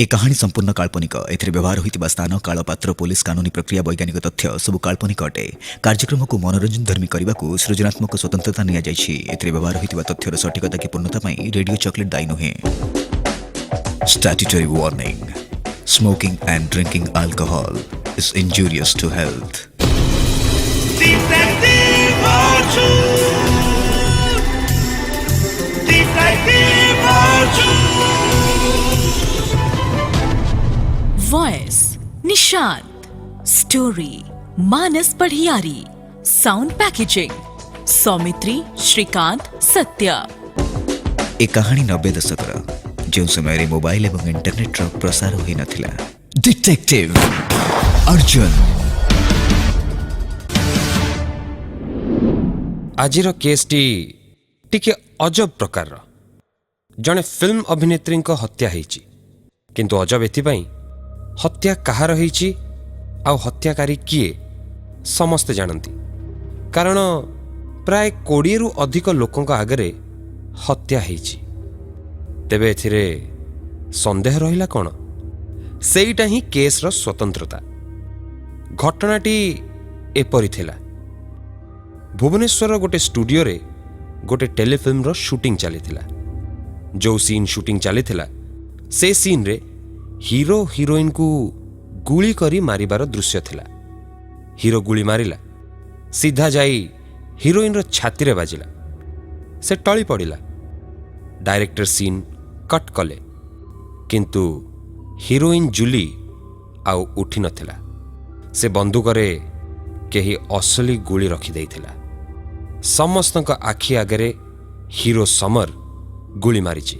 ए कहानी संपूर्ण काल्पनिक एथिरे व्यवहार होइतिबा स्थान काल पात्र पुलिस कानूनी प्रक्रिया वैज्ञानिक तथ्य सब काल्पनिक अटे। कार्यक्रम को मनोरंजन धर्मी करने को सृजनात्मक स्वतंत्रता निया जायछि। एथिरे व्यवहार होइतिबा तथ्यर सटीकता की पूर्णता पई रेडियो चॉकलेट दायी नुहे। Statutory warning. Smoking and drinking alcohol is injurious to health. Voice Nishant, story Manas Padhiari, sound packaging Soumitri Srikant Satya. ए कहानी 90 दशक जो समय मोबाइल एवं इंटरनेट प्रसार होई नथिला। डिटेक्टिव अर्जुन। आजिर केसटी टिके अजब प्रकार जड़े फिल्म अभिनेत्री हत्या होइछि। किंतु अजब एथिपाई हत्या कहार होइछि आउ हत्याकारी किए समस्ते जानती। कारण प्राय 20 रु अधिक लोकों आगरे हत्या होइछि। तेबे एथिरे संदेह रहिला कौन? सेईटा ही केस रो स्वतंत्रता। घटनाटी एपरी थिला। भुवनेश्वर गोटे स्टूडियो रे गोटे टेलीफिल्म रो शूटिंग चली थिला। जो सीन शूटिंग चली थिला से सीन रे हीरो हीरोइन को गुली करी मारिबार दृश्य थिला। हीरो गुली मारिला, सीधा जाई हीरोइन रो छाती रे बाजिला, से टली पड़िला। डायरेक्टर सीन कट कले, किंतु हीरोइन जूली आउ उठी नथिला। से बंदूकरे केही असली गुली रखी देइथिला। समस्तक आखि आगरे हीरो समर गुली मारिछि।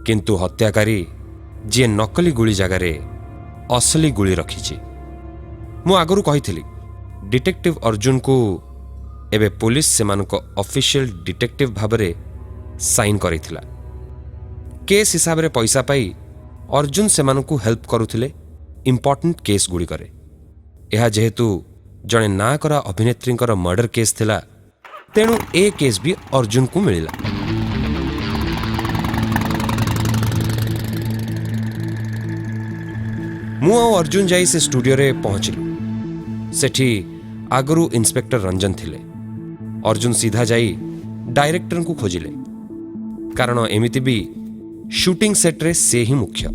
किंतु हत्याकारी जे नकली गुली जगारे असली गुली रखिछि। मु आगरू कहिथिली डिटेक्टिव अर्जुन को एबे पुलिस सेमानको ऑफिशियल डिटेक्टिव भाबरे साइन करिथिला। केस हिसाब रे पैसा पाई अर्जुन सेमानको हेल्प करुथिले इंपोर्टेंट केस गुडी करे। यह जेहेतु जड़े ना करा अभिनेत्री मर्डर केस थिला, तेणु ए केस भी अर्जुन को मिलिला। मु अर्जुन जाई से स्टूडियो रे पहुंचलु। सेठी आगरू इंस्पेक्टर रंजन थिले। अर्जुन सीधा जाई डायरेक्टर को खोजिले, कारण एमिति भी शूटिंग सेट रे से ही मुख्य।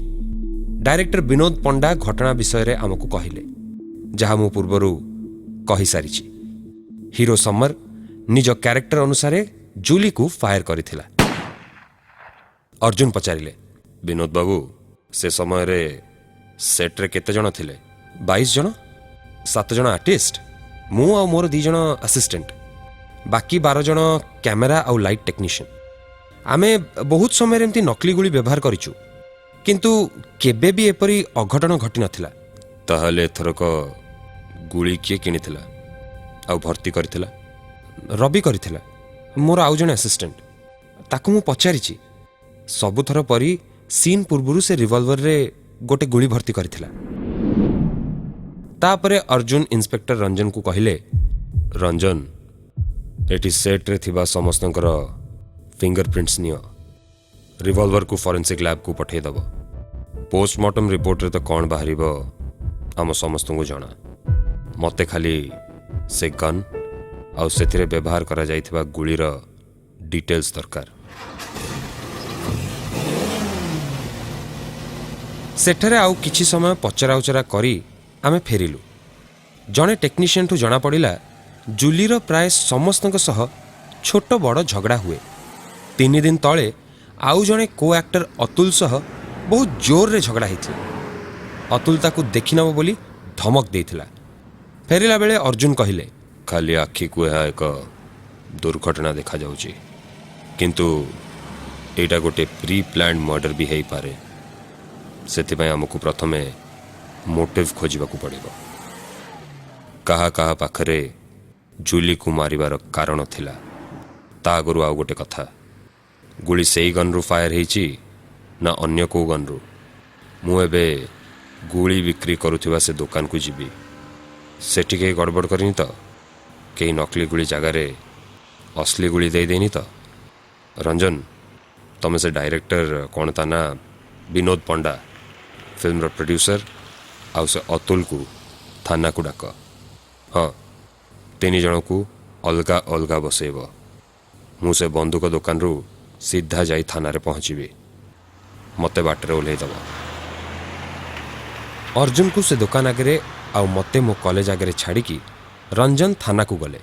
डायरेक्टर विनोद पंडा घटना विषय रे आमको कहिले, जहा मु पूर्वरु कहि सारिछि। हीरो समर निज कैरेक्टर अनुसार जूली को फायर करिथिला। अर्जुन पचारिले, विनोद बाबू से समय रे सेट रे केते जण थिले? 22 जण, 7 जण आर्टिस्ट, मु आ मोर 2 जण असिस्टेंट, बाकी 12 जण कैमेरा आउ लाइट टेक्नीशियन। आमे बहुत समय एमती नकली गुली व्यवहार करिछु, किंतु केबे भी एपरी अघटन घटी नथिला। ताहले एथरक गुली किए किनिथिला आउ भर्ती करिथिला? रवि करिथिला, मोर आउ जण असिस्टेंट। ताकू मु पचारिछि। सबुथर परी सीन पूर्वरु से रिवॉल्वर रे गोटे गुली भर्ती करिथिला। तापरे अर्जुन इंस्पेक्टर रंजन को कहिले, रंजन एटी सेट रे थिबा समस्तंकर फिंगरप्रिंट्स नियो, रिवॉल्वर को फॉरेंसिक लैब को पठे दबो। पोस्टमार्टम रिपोर्ट रे तो कौन बाहरिबो आम समस्त को जाना। मते खाली से गन आउ सेथिरे व्यवहार करा जाइथिबा गुलीर डिटेल्स दरकार। सेठरे आउ किछि समय पचरा उचरा करी आमे फेरिलु। जणे टेक्नीशियन ठू जना पड़िला जूलीर प्राय समस्तंक सह छोट बड़ झगड़ा हुए। 3 दिन तले आउ जणे को एक्टर अतुल सह बहुत जोर रे झगड़ा होइथिला। अतुल ताकू देखि नबो बोली धमक देइथिला। फेरिला बेले अर्जुन कहिले, खाली आखि को यह एक दुर्घटना देखा जाउची, किंतु एटा गोटे प्री प्लान्ड मर्डर भी हेई पारे। सेथिपाई हमकु प्रथमे मोटिव खोजिबाकू पड़िबो। कहा कहा पाखरे जूली को मारिबार कारण थिला, ता आगरू आउ गोटे कथा। गुली सेई गन रु फायर हेइची ना अन्य को गन रु? मु एबे गुली बिक्री करुथिबा से दुकान को जीवी। सेठी के गड़बड़ करनी तो कई नकली गुली जगार असली गुली दे देनी तो? रंजन, तमे से डायरेक्टर कौन ता ना विनोद पंडा फिल्मर प्रोड्यूसर आउ से अतुल को थाना को डाक। हाँ, 3 जन को अलगा अलगा बसैब। मु से बंदूक दुकान रू सीधा जाई थाना रे पहुँची। मते बाटरे ओह्लैदब। अर्जुन को से दुकान आगे आउ मते मो कॉलेज आगे छाड़ी रंजन थाना को गले।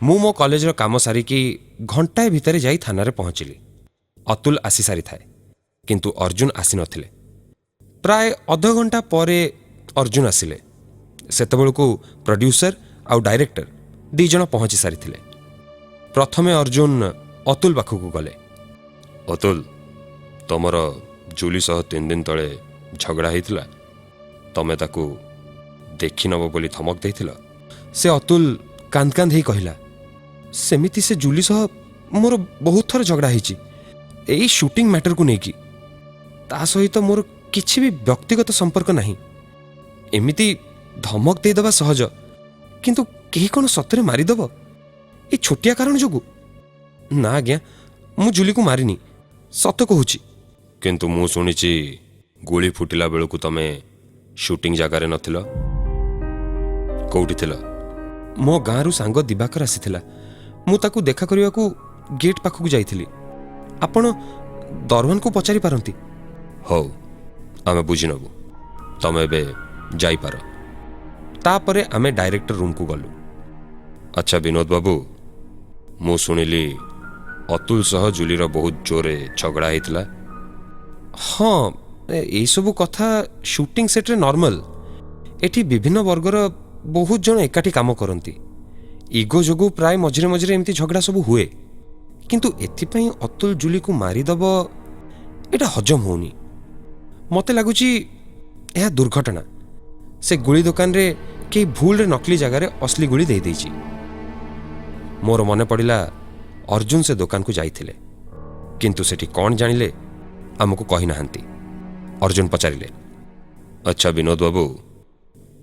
मु मो कॉलेज काम सारिकी घंटाए भितर जाई थाना रे पहुँचली। अतुल आसी सारी थाए, किंतु अर्जुन आसी नथिले। प्राय अध घंटा परे अर्जुन आसिले। सेतेबेलकु प्रोड्यूसर आउ डायरेक्टर 2 जन पहुँची सारी थिले। प्रथमे अर्जुन अतुल पाखक गले। अतुल, तमर जूली सह 3 दिन तले झगड़ा होता, तमें ताकू देखी नब बोली धमक देथिल। से अतुल कांद कांद ही कहला, सेमिति से जूली सह मोर बहुत थर झगड़ा होती यही शूटिंग मैटर को लेकिन। ता सहित मोर किछि भी व्यक्तिगत संपर्क नहीं। एमिति धमक देदबा सहज, किंतु केही कोन सतरे मारिदब ए छोटिया कारण जोगु? ना आज्ञा, मु जूली को मारिनी, सत कहूची। किंतु मु सुनिची गोली फुटिला बेलू तमे शूटिंग जगार नथिल। कौटी थिल? मो गाँरु सांग दिवाकर आसीथिला। मु ताकू देखा करने को गेट पाखक जाइथिली। आपण दरवान को पचारि पारंती। हौ, आमे बुझी नबु। तमे एबे जाई पार। तापरे आमे डायरेक्टर रूम को गलु। अच्छा विनोद बाबू, मु सुनिली अतुल सह जूलीर बहुत जोरे झगड़ा होता। हाँ, यही सब कथा शूटिंग सेट्रे नॉर्मल। एठी विभिन्न वर्गर बहुत जन एकाठी काम करती। इगो जोगु प्राय मझिरे मझिरे एमती झगड़ा सब हुए, किंतु एथिपाई अतुल जूली को मारिदब एटा हजम होनी। मते लगुची यह दुर्घटना। से गुली दुकान रे के भूल रे नकली जगार असली गुली दे देइची। मोर मने पड़िला अर्जुन से दुकान को जाइथिले, किंतु सेठी कौन जानिले आमको कही नाहंती। अर्जुन पचारिले, अच्छा विनोद बाबू,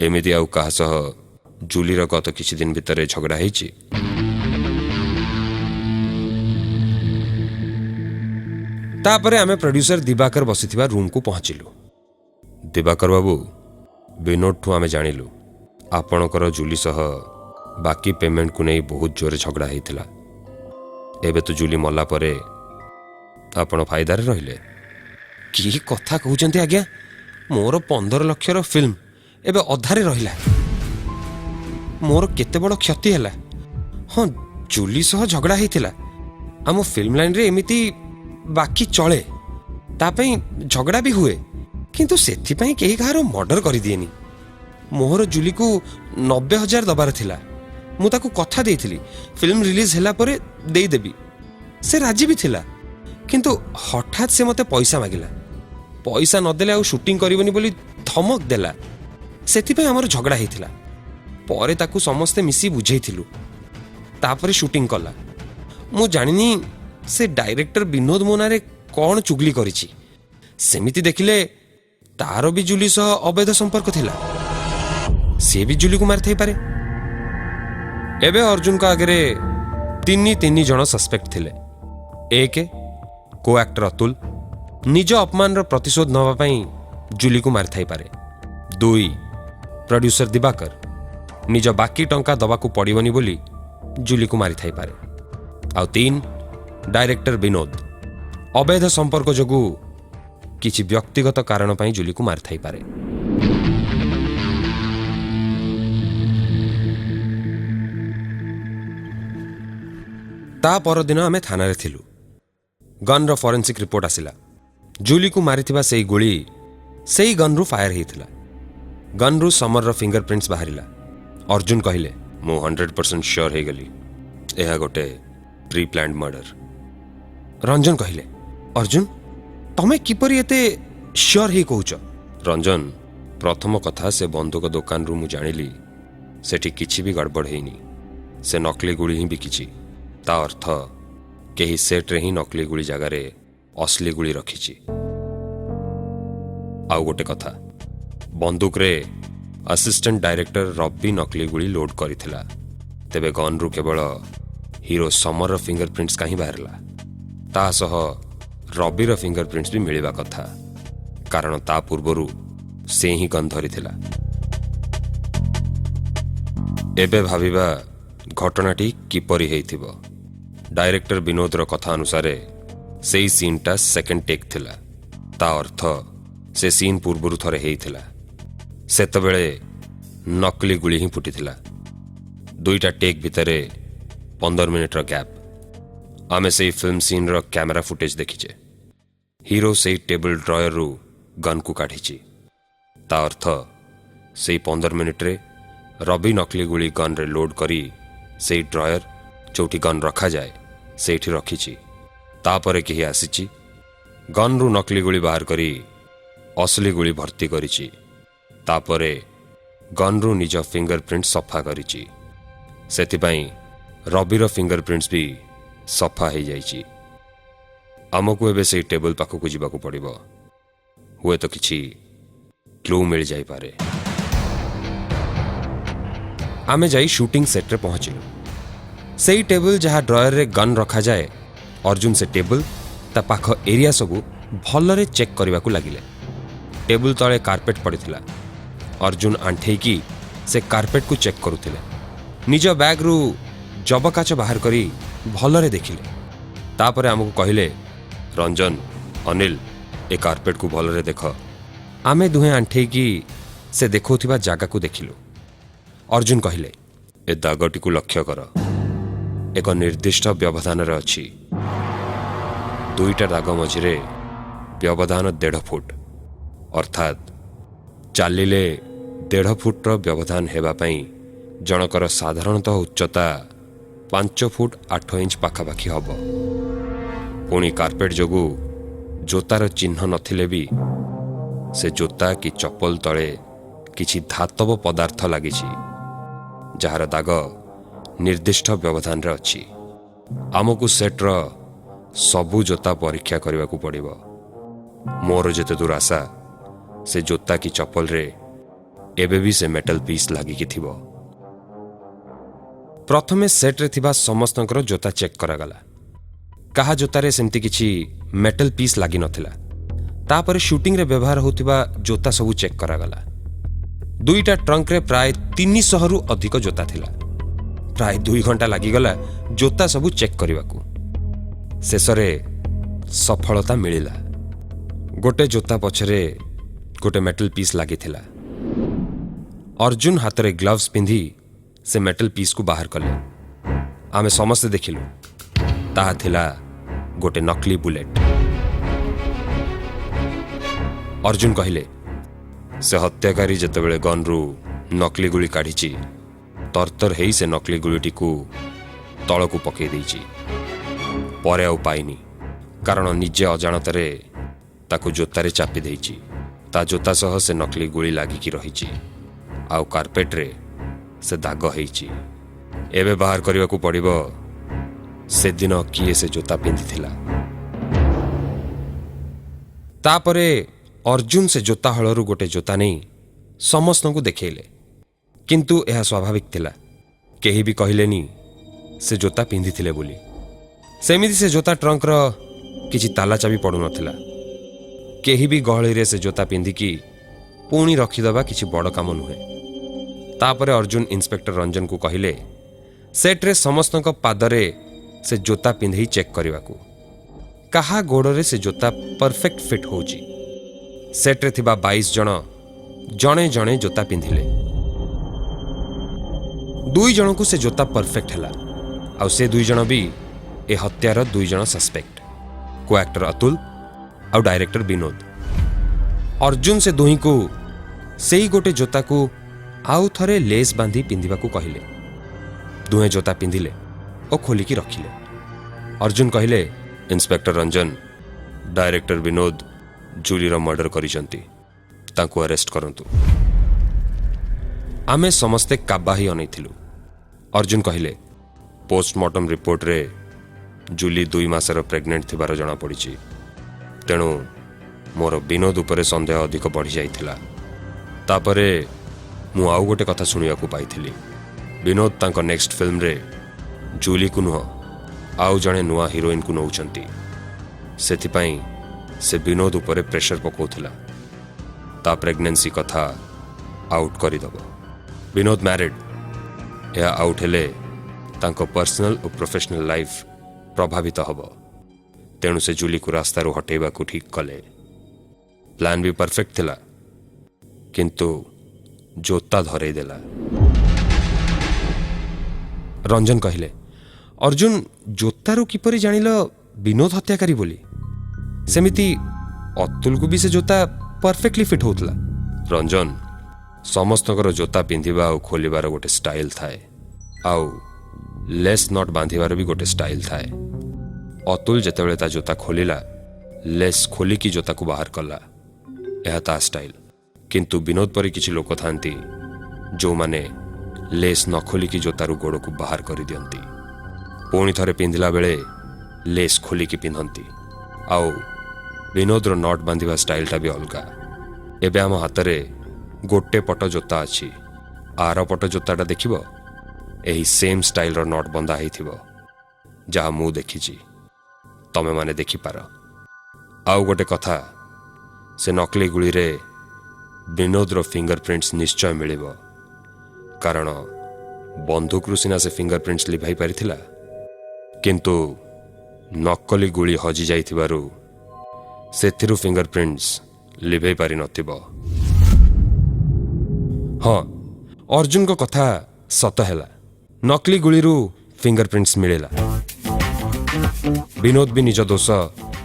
एमिति आउ कहा सह जूलीर गत किछि दिन भितर झगड़ा होइची? तापरे आमे प्रोड्यूसर दिवाकर बसिथिबा रूम को पहुंचिलु। दिवाकर बाबू, विनोद ठू आमे जानिलु आपणकर जूली सह बाकी पेमेंट को नहीं बहुत जोरे झगड़ा होइथिला। एबे तो जूली मल्ला परे आपण फायदार रहिले। की कथा कहउचंती आज्ञा? मोर 15 लक्षर फिल्म एबे अधारे रहिला। मोर केते बड़ क्षति हैला। हाँ, जूली सह झगड़ा होइथिला। आम फिल्म लाइन रे एमिति बाकी चले, तापई झगड़ा भी हुए, किंतु सेथिपाई केही कहारो मर्डर करि दिएनी। मोहर जूली को 90,000 दबार थिला। मु ताकू कथा देइथिली फिल्म रिलीज हैला परे देई देबी। से राजी भी थिला, किंतु हठात से मते पैसा मागिला। पैसा न देले आउ शूटिंग करिवनी बोली धमक देला। सेथिपाई हमर झगड़ा होइथिला। परे ताकू समस्ते मिसी बुझेइथिलु। तापरे शूटिंग कला। मु जानिनी से डायरेक्टर विनोद मोनारे कौन चुगली करिछि। सेमिति देखिले तारो भी जूली सह अवैध संपर्क थिला। से भी जूली को मारि थाई पारे। एबे अर्जुन का आगे 3 जन सस्पेक्ट थिले। 1 को एक्टर अतुल निज अपमान रो प्रतिशोध नवा पई जूली को मारि थाई पारे। 2 प्रोड्यूसर दिवाकर निज बाकी टंका दबा को पड़िबनी बोली जूली को मारि थाई पारे। आउ 3 डायरेक्टर विनोद अवैध संपर्क जोगु किछि व्यक्तिगत कारण पई जूली को मारि थाई पारे। ता पर दिन आमे थाना रे थिलु। गन रो फोरेंसिक रिपोर्ट आसिला। जूली को मारिथिबा सेई गोली सेई गन रु फायर हेइथिला। गन रु समर रो फिंगरप्रिंट्स बाहरिला। अर्जुन कहिले, मु 100% श्योर हे गली एहा गोटे प्री प्लान्ड मर्डर। रंजन कहिले, अर्जुन तमे किपरि एते श्योर हे कहउछ? रंजन, प्रथम कथा से बंदूक दुकान रु मु जानिली सेठी किछि भी गड़बड़ हेइनी। से नकली गुली ही बिकिछि। ता अर्थ केही सेट रे ही नकली गुली जगार असली गुली रखिछि। आउ गोटे कथा, बंदूक रे असिस्टेंट डायरेक्टर रब्बी नकली गुली लोड करिथिला। तेबे गन रु केवल हीरो समर फिंगरप्रिंट्स कहीं बाहरला। ता सह रब्बीर फिंगरप्रिंट्स भी मिलिबा कथा, कारण ता पूर्वरु ସେ ହିଁ ଗନ୍ ଧରିଥିଲା। ଏବେ ଭାବିବା ଘଟଣାଟି କିପରି ହେଇଥିବ। ଡାଇରେକ୍ଟର ବିନୋଦର କଥା ଅନୁସାରେ ସେଇ ସିନ୍ଟା ସେକେଣ୍ଡ ଟେକ୍ ଥିଲା। ତା ଅର୍ଥ ସେ ସିନ୍ ପୂର୍ବରୁ ଥରେ ହେଇଥିଲା। ସେତେବେଳେ ନକଲି ଗୁଳି ହିଁ ଫୁଟିଥିଲା। 2ଟା ଟେକ୍ ଭିତରେ 15 ମିନିଟ୍ର ଗ୍ୟାପ୍। ଆମେ ସେଇ ଫିଲ୍ମ ସିନ୍ର କ୍ୟାମେରା ଫୁଟେଜ୍ ଦେଖିଛେ। ହିରୋ ସେଇ ଟେବୁଲ ଡ୍ରୟରରୁ ଗନ୍କୁ କାଢ଼ିଛି। ତା ଅର୍ଥ ସେଇ 15 ମିନିଟ୍ରେ ରବି ନକଲି ଗୁଳି ଗନ୍ରେ ଲୋଡ୍ କରି ସେଇ ଡ୍ରୟର ଯୋଉଠି ଗନ୍ ରଖାଯାଏ ସେଇଠି ରଖିଛି। ତାପରେ କେହି ଆସିଛି, ଗନ୍ରୁ ନକଲି ଗୁଳି ବାହାର କରି ଅସଲି ଗୁଳି ଭର୍ତ୍ତି କରିଛି। ତାପରେ ଗନ୍ରୁ ନିଜ ଫିଙ୍ଗର ପ୍ରିଣ୍ଟ ସଫା କରିଛି। ସେଥିପାଇଁ ରବିର ଫିଙ୍ଗର ପ୍ରିଣ୍ଟସ୍ ବି ସଫା ହେଇଯାଇଛି। ଆମକୁ ଏବେ ସେଇ ଟେବୁଲ ପାଖକୁ ଯିବାକୁ ପଡ଼ିବ। ହୁଏତ କିଛି କ୍ଲୁ ମିଳିଯାଇପାରେ। ଆମେ ଯାଇ ସୁଟିଂ ସେଟ୍ରେ ପହଞ୍ଚିଲୁ। ସେଇ ଟେବୁଲ ଯାହା ଡ୍ରୟରରେ ଗନ୍ ରଖାଯାଏ, ଅର୍ଜୁନ ସେ ଟେବୁଲ ତା ପାଖ ଏରିଆ ସବୁ ଭଲରେ ଚେକ୍ କରିବାକୁ ଲାଗିଲେ। ଟେବୁଲ ତଳେ କାର୍ପେଟ୍ ପଡ଼ିଥିଲା। ଅର୍ଜୁନ ଆଣ୍ଠେଇକି ସେ କାର୍ପେଟ୍କୁ ଚେକ୍ କରୁଥିଲେ। ନିଜ ବ୍ୟାଗ୍ରୁ ଜବକାଚ ବାହାର କରି ଭଲରେ ଦେଖିଲେ। ତାପରେ ଆମକୁ କହିଲେ, ରଞ୍ଜନ, ଅନିଲ, ଏ କାର୍ପେଟ୍କୁ ଭଲରେ ଦେଖ। ଆମେ ଦୁହେଁ ଆଣ୍ଠେଇକି ସେ ଦେଖାଉଥିବା ଜାଗାକୁ ଦେଖିଲୁ। ଅର୍ଜୁନ କହିଲେ, ଏ ଦାଗଟିକୁ ଲକ୍ଷ୍ୟ କର। ଏକ ନିର୍ଦ୍ଦିଷ୍ଟ ବ୍ୟବଧାନରେ ଅଛି। 2ଟା ଦାଗ ମଝିରେ ବ୍ୟବଧାନ 1.5 ଫୁଟ। ଅର୍ଥାତ୍ ଚାଲିଲେ 1.5 ଫୁଟର ବ୍ୟବଧାନ ହେବା ପାଇଁ ଜଣକର ସାଧାରଣତଃ ଉଚ୍ଚତା 5 ଫୁଟ 8 ଇଞ୍ଚ ପାଖାପାଖି ହେବ। ପୁଣି କାର୍ପେଟ୍ ଯୋଗୁଁ ଜୋତାର ଚିହ୍ନ ନଥିଲେ ବି ସେ ଜୋତା କି ଚପଲ ତଳେ କିଛି ଧାତବ ପଦାର୍ଥ ଲାଗିଛି, ଯାହାର ଦାଗ ନିର୍ଦ୍ଦିଷ୍ଟ ବ୍ୟବଧାନରେ ଅଛି। ଆମକୁ ସେଟ୍ର ସବୁ ଜୋତା ପରୀକ୍ଷା କରିବାକୁ ପଡ଼ିବ। ମୋର ଯେତେ ଦୂର ଆଶା, ସେ ଜୋତା କି ଚପଲରେ ଏବେ ବି ସେ ମେଟାଲ ପିସ୍ ଲାଗିକି ଥିବ। ପ୍ରଥମେ ସେଟ୍ରେ ଥିବା ସମସ୍ତଙ୍କର ଜୋତା ଚେକ୍ କରାଗଲା। କାହା ଜୋତାରେ ସେମିତି କିଛି ମେଟାଲ ପିସ୍ ଲାଗିନଥିଲା। ତାପରେ ସୁଟିଂରେ ବ୍ୟବହାର ହେଉଥିବା ଜୋତା ସବୁ ଚେକ୍ କରାଗଲା। 2ଟା ଟ୍ରଙ୍କରେ ପ୍ରାୟ 300ରୁ ଅଧିକ ଜୋତା ଥିଲା। ପ୍ରାୟ 2 ଘଣ୍ଟା ଲାଗିଗଲା ଜୋତା ସବୁ ଚେକ୍ କରିବାକୁ। ଶେଷରେ ସଫଳତା ମିଳିଲା। ଗୋଟେ ଜୋତା ପଛରେ ଗୋଟେ ମେଟାଲ ପିସ୍ ଲାଗିଥିଲା। ଅର୍ଜୁନ ହାତରେ ଗ୍ଲୋଭ୍ସ ପିନ୍ଧି ସେ ମେଟାଲ ପିସ୍କୁ ବାହାର କଲେ। ଆମେ ସମସ୍ତେ ଦେଖିଲୁ, ତାହା ଥିଲା ଗୋଟେ ନକଲି ବୁଲେଟ୍। ଅର୍ଜୁନ କହିଲେ, ସେ ହତ୍ୟାକାରୀ ଯେତେବେଳେ ଗନ୍ରୁ ନକଲି ଗୁଳି କାଢ଼ିଛି, ତରତର ହେଇ ସେ ନକଲି ଗୁଳିଟିକୁ ତଳକୁ ପକାଇ ଦେଇଛି। ପରେ ଆଉ ପାଇନି, କାରଣ ନିଜେ ଅଜାଣତରେ ତାକୁ ଜୋତାରେ ଚାପି ଦେଇଛି। ତା ଜୋତା ସହ ସେ ନକଲି ଗୁଳି ଲାଗିକି ରହିଛି। ଆଉ କାର୍ପେଟ୍ରେ ସେ ଦାଗ ହେଇଛି। ଏବେ ବାହାର କରିବାକୁ ପଡ଼ିବ ସେଦିନ କିଏ ସେ ଜୋତା ପିନ୍ଧିଥିଲା। ତାପରେ ଅର୍ଜୁନ ସେ ଜୋତା ହଳରୁ ଗୋଟେ ଜୋତା ନେଇ ସମସ୍ତଙ୍କୁ ଦେଖେଇଲେ। କିନ୍ତୁ ଏହା ସ୍ୱାଭାବିକ ଥିଲା। କେହି ବି କହିଲେନି ସେ ଜୋତା ପିନ୍ଧିଥିଲେ ବୋଲି। ସେମିତି ସେ ଜୋତା ଟ୍ରଙ୍କର କିଛି ତାଲା ଚାବି ପଡ଼ୁନଥିଲା। କେହି ବି ଗହଳିରେ ସେ ଜୋତା ପିନ୍ଧିକି ପୁଣି ରଖିଦେବା କିଛି ବଡ଼ କାମ ନୁହେଁ। ତାପରେ ଅର୍ଜୁନ ଇନ୍ସପେକ୍ଟର ରଞ୍ଜନକୁ କହିଲେ, ସେଟ୍ରେ ସମସ୍ତଙ୍କ ପାଦରେ ସେ ଜୋତା ପିନ୍ଧେଇ ଚେକ୍ କରିବାକୁ। କାହା ଗୋଡ଼ରେ ସେ ଜୋତା ପରଫେକ୍ଟ ଫିଟ୍ ହେଉଛି। ସେଟ୍ରେ ଥିବା 22 ଜଣ ଜଣେ ଜଣେ ଜୋତା ପିନ୍ଧିଲେ। 2 ଜଣଙ୍କୁ ସେ ଜୋତା ପରଫେକ୍ଟ ହେଲା। ଆଉ ସେ 2 ଜଣ ବି ଏ ହତ୍ୟାର 2 ଜଣ ସସ୍ପେକ୍ଟ, କୋ ଆକ୍ଟର ଅତୁଲ ଆଉ ଡାଇରେକ୍ଟର ବିନୋଦ। ଅର୍ଜୁନ ସେ ଦୁହିଁକୁ ସେଇ ଗୋଟେ ଜୋତାକୁ ଆଉ ଥରେ ଲେସ୍ ବାନ୍ଧି ପିନ୍ଧିବାକୁ କହିଲେ। ଦୁହେଁ ଜୋତା ପିନ୍ଧିଲେ ଓ ଖୋଲିକି ରଖିଲେ। ଅର୍ଜୁନ କହିଲେ, ଇନ୍ସପେକ୍ଟର ରଞ୍ଜନ, ଡାଇରେକ୍ଟର ବିନୋଦ ଜୁଲିର ମର୍ଡର କରିଛନ୍ତି। ତାଙ୍କୁ ଆରେଷ୍ଟ କରନ୍ତୁ। ଆମେ ସମସ୍ତେ କାବାହି ଅନେଇଥିଲୁ। ଅର୍ଜୁନ କହିଲେ, ପୋଷ୍ଟମର୍ଟମ ରିପୋର୍ଟରେ ଜୁଲି 2 ମାସର ପ୍ରେଗନେଣ୍ଟ ଥିବାର ଜଣାପଡ଼ିଛି। ତେଣୁ ମୋର ବିନୋଦ ଉପରେ ସନ୍ଦେହ ଅଧିକ ବଢ଼ିଯାଇଥିଲା। ତାପରେ ମୁଁ ଆଉ ଗୋଟେ କଥା ଶୁଣିବାକୁ ପାଇଥିଲି। ବିନୋଦ ତାଙ୍କ ନେକ୍ସଟ ଫିଲ୍ମରେ ଜୁଲିକୁ ନୁହଁ, ଆଉ ଜଣେ ନୂଆ ହିରୋଇନକୁ ନେଉଛନ୍ତି। ସେଥିପାଇଁ ସେ ବିନୋଦ ଉପରେ ପ୍ରେସର ପକାଉଥିଲା। ତା ପ୍ରେଗନେନ୍ସି କଥା ଆଉଟ୍ କରିଦେବ। ବିନୋଦ ମ୍ୟାରିଡ୍, ଏହା ଆଉଟ୍ ହେଲେ ତାଙ୍କ ପର୍ସନାଲ ଓ ପ୍ରୋଫେସନାଲ ଲାଇଫ୍ ପ୍ରଭାବିତ ହେବ। ତେଣୁ ସେ ଜୁଲିକୁ ରାସ୍ତାରୁ ହଟେଇବାକୁ ଠିକ୍ କଲେ। ପ୍ଲାନ୍ ବି ପରଫେକ୍ଟ ଥିଲା, କିନ୍ତୁ ଜୋତା ଧରେଇ ଦେଲା। ରଞ୍ଜନ କହିଲେ, ଅର୍ଜୁନ, ଜୋତାରୁ କିପରି ଜାଣିଲ ବିନୋଦ ହତ୍ୟାକାରୀ ବୋଲି? ସେମିତି ଅତୁଲକୁ ବି ସେ ଜୋତା ପରଫେକ୍ଟଲି ଫିଟ୍ ହେଉଥିଲା। ରଞ୍ଜନ, ସମସ୍ତଙ୍କର ଜୋତା ପିନ୍ଧିବା ଆଉ ଖୋଲିବାର ଗୋଟେ ଷ୍ଟାଇଲ୍ ଥାଏ, ଆଉ ଲେସ୍ ନଟ୍ ବାନ୍ଧିବାର ବି ଗୋଟେ ଷ୍ଟାଇଲ୍ ଥାଏ। ଅତୁଲ ଯେତେବେଳେ ତା ଜୋତା ଖୋଲିଲା, ଲେସ୍ ଖୋଲିକି ଜୋତାକୁ ବାହାର କଲା, ଏହା ତା ଷ୍ଟାଇଲ୍। କିନ୍ତୁ ବିନୋଦ ପରି କିଛି ଲୋକ ଥାନ୍ତି ଯେଉଁମାନେ ଲେସ୍ ନ ଖୋଲିକି ଜୋତାରୁ ଗୋଡ଼କୁ ବାହାର କରିଦିଅନ୍ତି, ପୁଣି ଥରେ ପିନ୍ଧିଲା ବେଳେ ଲେସ୍ ଖୋଲିକି ପିନ୍ଧନ୍ତି। ଆଉ ବିନୋଦର ନଟ୍ ବାନ୍ଧିବା ଷ୍ଟାଇଲ୍ଟା ବି ଅଲଗା। ଏବେ ଆମ ହାତରେ ଗୋଟେ ପଟ ଜୋତା ଅଛି, ଆର ପଟ ଜୋତାଟା ଦେଖିବ, ଏହି ସେମ୍ ଷ୍ଟାଇଲ୍ର ନଟ୍ ବନ୍ଧା ହେଇଥିବ, ଯାହା ମୁଁ ଦେଖିଛି, ତମେମାନେ ଦେଖିପାର। ଆଉ ଗୋଟେ କଥା, ସେ ନକଲି ଗୁଳିରେ ବିନୋଦର ଫିଙ୍ଗର ପ୍ରିଣ୍ଟସ୍ ନିଶ୍ଚୟ ମିଳିବ, କାରଣ ବନ୍ଧୁକରୁ ସିନା ସେ ଫିଙ୍ଗର ପ୍ରିଣ୍ଟସ୍ ଲିଭାଇ ପାରିଥିଲା, କିନ୍ତୁ ନକଲି ଗୁଳି ହଜିଯାଇଥିବାରୁ ସେଥିରୁ ଫିଙ୍ଗର ପ୍ରିଣ୍ଟସ୍ ଲିଭେଇ ପାରିନଥିବ। ହଁ, ଅର୍ଜୁନଙ୍କ କଥା ସତ ହେଲା, ନକଲି ଗୁଳିରୁ ଫିଙ୍ଗର ପ୍ରିଣ୍ଟସ୍ ମିଳିଲା। ବିନୋଦ ବି ନିଜ ଦୋଷ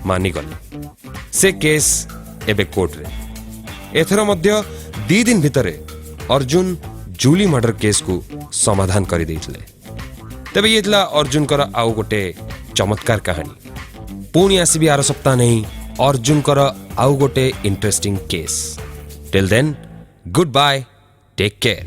ମାନିଗଲେ। ସେ କେସ୍ ଏବେ କୋର୍ଟରେ। ଏଥର ମଧ୍ୟ 2 ଦିନ ଭିତରେ ଅର୍ଜୁନ ଜୁଲି ମର୍ଡର କେସ୍କୁ ସମାଧାନ କରିଦେଇଥିଲେ। ତେବେ ଇଏ ଥିଲା ଅର୍ଜୁନଙ୍କର ଆଉ ଗୋଟେ ଚମତ୍କାର କାହାଣୀ। ପୁଣି ଆସିବି ଆର ସପ୍ତାହ ନେଇ ଅର୍ଜୁନଙ୍କର ଆଉ ଗୋଟେ interesting case. Till then, good bye, take care.